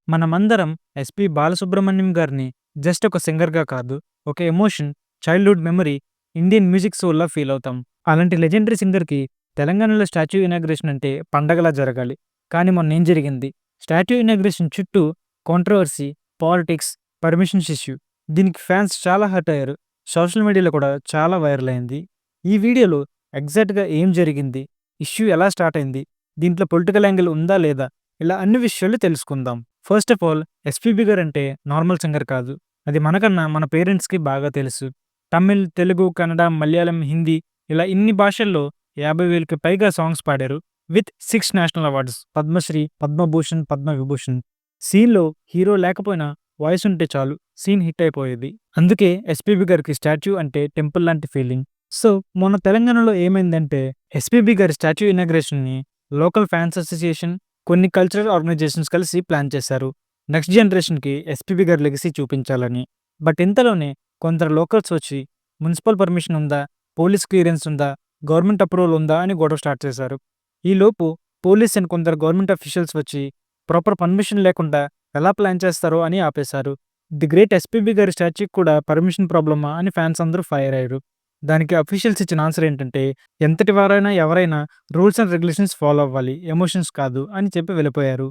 మనమందరం ఎస్పి బాలసుబ్రహ్మణ్యం గారిని జస్ట్ ఒక సింగర్‌గా కాదు, ఒక emotion, childhood memory, Indian music సోల్‌లా ఫీల్ అవుతాం. అలాంటి లెజెండరీ సింగర్‌కి తెలంగాణలో స్టాచ్యూ ఇనాగ్రేషన్ అంటే పండగలా జరగాలి. కానీ మొన్నేం జరిగింది? స్టాచ్యూ ఇనాగ్రేషన్ చుట్టూ కాంట్రోవర్సీ, పాలిటిక్స్, పర్మిషన్స్ ఇష్యూ. దీనికి ఫ్యాన్స్ చాలా హర్ట్ అయ్యారు. సోషల్ మీడియాలో కూడా చాలా వైరల్ అయింది. ఈ వీడియోలో ఎగ్జాక్ట్‌గా ఏం జరిగింది? ఇష్యూ ఎలా స్టార్ట్ అయింది? దీంట్లో పొలిటికల్ యాంగిల్ ఉందా లేదా? ఇలా అన్ని విషయాలు తెలుసుకుందాం. First of all, SPB guarantee normal singer కాదు. అది మనకన్నా మన పేరెంట్స్‌కి బాగా తెలుసు. తమిళ్, తెలుగు, కన్నడ, మలయాళం, హిందీ ఇలా ఇన్ని భాషల్లో 50,000కి పైగా సాంగ్స్ పాడారు. With 6 national awards, Padma Shri, Padma Bhushan, Padma Vibhushan. సీన్‌లో హీరో లేకపోయినా వాయిస్ ఉంటే చాలు సీన్ హిట్ అయిపోయేది. అందుకే ఎస్‌పీబీ గారికి స్టాచ్యూ అంటే టెంపుల్ లాంటి ఫీలింగ్. సో, మొన్న తెలంగాణలో ఏమైందంటే ఎస్‌పీబీ గారి స్టాచ్యూ ఇనాగ్రేషన్‌ని లోకల్ ఫ్యాన్స్ అసోసియేషన్, కొన్ని కల్చరల్ ఆర్గనైజేషన్స్ కలిసి ప్లాన్ చేశారు. నెక్స్ట్ జనరేషన్‌కి ఎస్‌పీబీ గారి లెగసీ చూపించాలని. బట్ ఇంతలోనే కొందరు లోకల్స్ వచ్చి మున్సిపల్ పర్మిషన్ ఉందా? పోలీస్ క్లియరెన్స్ ఉందా? గవర్నమెంట్ అప్రూవల్ ఉందా? అని గొడవ స్టార్ట్ చేశారు. ఈలోపు పోలీస్ అండ్ కొందరు గవర్నమెంట్ అఫీషియల్స్ వచ్చి ప్రాపర్ పర్మిషన్ లేకుండా ఎలా ప్లాన్ చేస్తారో అని ఆపేశారు. ది గ్రేట్ ఎస్‌పీబీ గారి స్టాచ్యూకి కూడా పర్మిషన్ ప్రాబ్లమా అని ఫ్యాన్స్ అందరూ ఫైర్ అయ్యారు. దానికి అఫీషియల్స్ ఇచ్చిన ఆన్సర్ ఏంటంటే, ఎంతటి వారైనా ఎవరైనా రూల్స్ అండ్ రెగ్యులేషన్స్ ఫాలో అవ్వాలి, ఎమోషన్స్ కాదు అని చెప్పి వెళ్ళిపోయారు.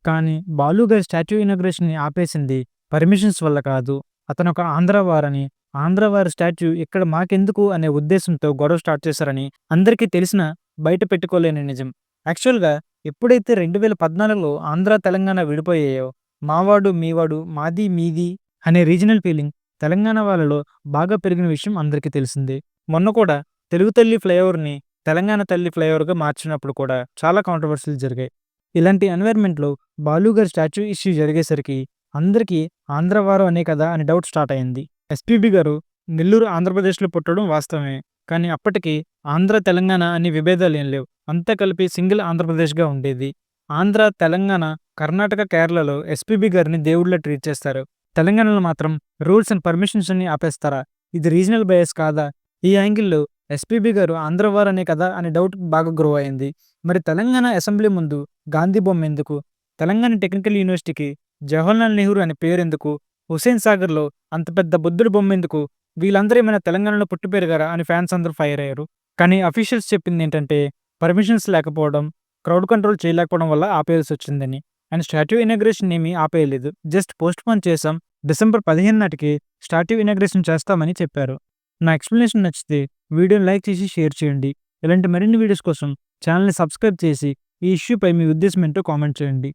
కానీ బాలు గారి స్టాచ్యూ ఇనాగ్రేషన్‌ని ఆపేసింది పర్మిషన్స్ వల్ల కాదు. అతనొక ఆంధ్ర వారని, ఆంధ్ర వారి స్టాచ్యూ ఇక్కడ మాకెందుకు అనే ఉద్దేశంతో గొడవ స్టార్ట్ చేశారని అందరికీ తెలిసినా బయట పెట్టుకోలేని నిజం. యాక్చువల్‌గా ఎప్పుడైతే 2014లో ఆంధ్ర, తెలంగాణ విడిపోయాయో, మావాడు, మీవాడు, మాది, మీది అనే రీజనల్ ఫీలింగ్ తెలంగాణ వాళ్ళలో బాగా పెరిగిన విషయం అందరికీ తెలిసిందే. మొన్న కూడా తెలుగు తల్లి ఫ్లైఓవర్‌ని తెలంగాణ తల్లి ఫ్లైఓవర్‌గా మార్చినప్పుడు కూడా చాలా కాంట్రోవర్సీలు జరిగాయి. ఇలాంటి ఎన్వైర్న్‌మెంట్‌లో బాలు గారి స్టాచ్యూ ఇష్యూ జరిగేసరికి అందరికీ ఆంధ్రవారు అనే కదా అని డౌట్ స్టార్ట్ అయింది. ఎస్‌పీబీ గారు నెల్లూరు, ఆంధ్రప్రదేశ్‌లో పుట్టడం వాస్తవమే. కానీ అప్పటికి ఆంధ్ర, తెలంగాణ అనే విభేదాలేం లేవు. అంతా కలిపి సింగిల్ ఆంధ్రప్రదేశ్‌గా ఉండేది. ఆంధ్ర, తెలంగాణ, కర్ణాటక, కేరళలో ఎస్‌పీబీ గారిని దేవుడిలా ట్రీట్ చేస్తారు. తెలంగాణలో మాత్రం రూల్స్ అండ్ పర్మిషన్స్ అన్ని ఆపేస్తారా? ఇది రీజనల్ బయాస్ కాదా? ఈ యాంగిల్‌లో ఎస్‌పీబీ గారు ఆంధ్రవారనే కదా అనే డౌట్ బాగా గ్రో అయింది. మరి తెలంగాణ అసెంబ్లీ ముందు గాంధీ బొమ్మ ఎందుకు? తెలంగాణ టెక్నికల్ యూనివర్సిటీకి జవహర్లాల్ నెహ్రూ అనే పేరెందుకు? హుస్సేన్ సాగర్‌లో అంత పెద్ద బుద్ధుడి బొమ్మ ఎందుకు? వీళ్ళందరూ ఏమైనా తెలంగాణలో పుట్టి పెరిగారా అని ఫ్యాన్స్ అందరూ ఫైర్ అయ్యారు. కానీ అఫీషియల్స్ చెప్పిందేంటంటే పర్మిషన్స్ లేకపోవడం, క్రౌడ్ కంట్రోల్ చేయలేకపోవడం వల్ల ఆపేయాల్సొచ్చిందని. అండ్ స్టాట్యూ ఇనాగ్రేషన్ ఏమీ ఆపేయలేదు. జస్ట్ పోస్ట్‌పోన్ చేశాం. డిసెంబర్ 15 నాటికి స్టాట్యూ ఇనాగ్రేషన్ చేస్తామని చెప్పారు. నా ఎక్స్‌ప్లనేషన్ నచ్చితే వీడియోని లైక్ చేసి షేర్ చేయండి. ఇలాంటి మరిన్ని వీడియోస్ కోసం ఛానల్‌ని సబ్స్క్రైబ్ చేసి ఈ ఇష్యూపై మీ ఉద్దేశం ఏంటో కామెంట్ చేయండి.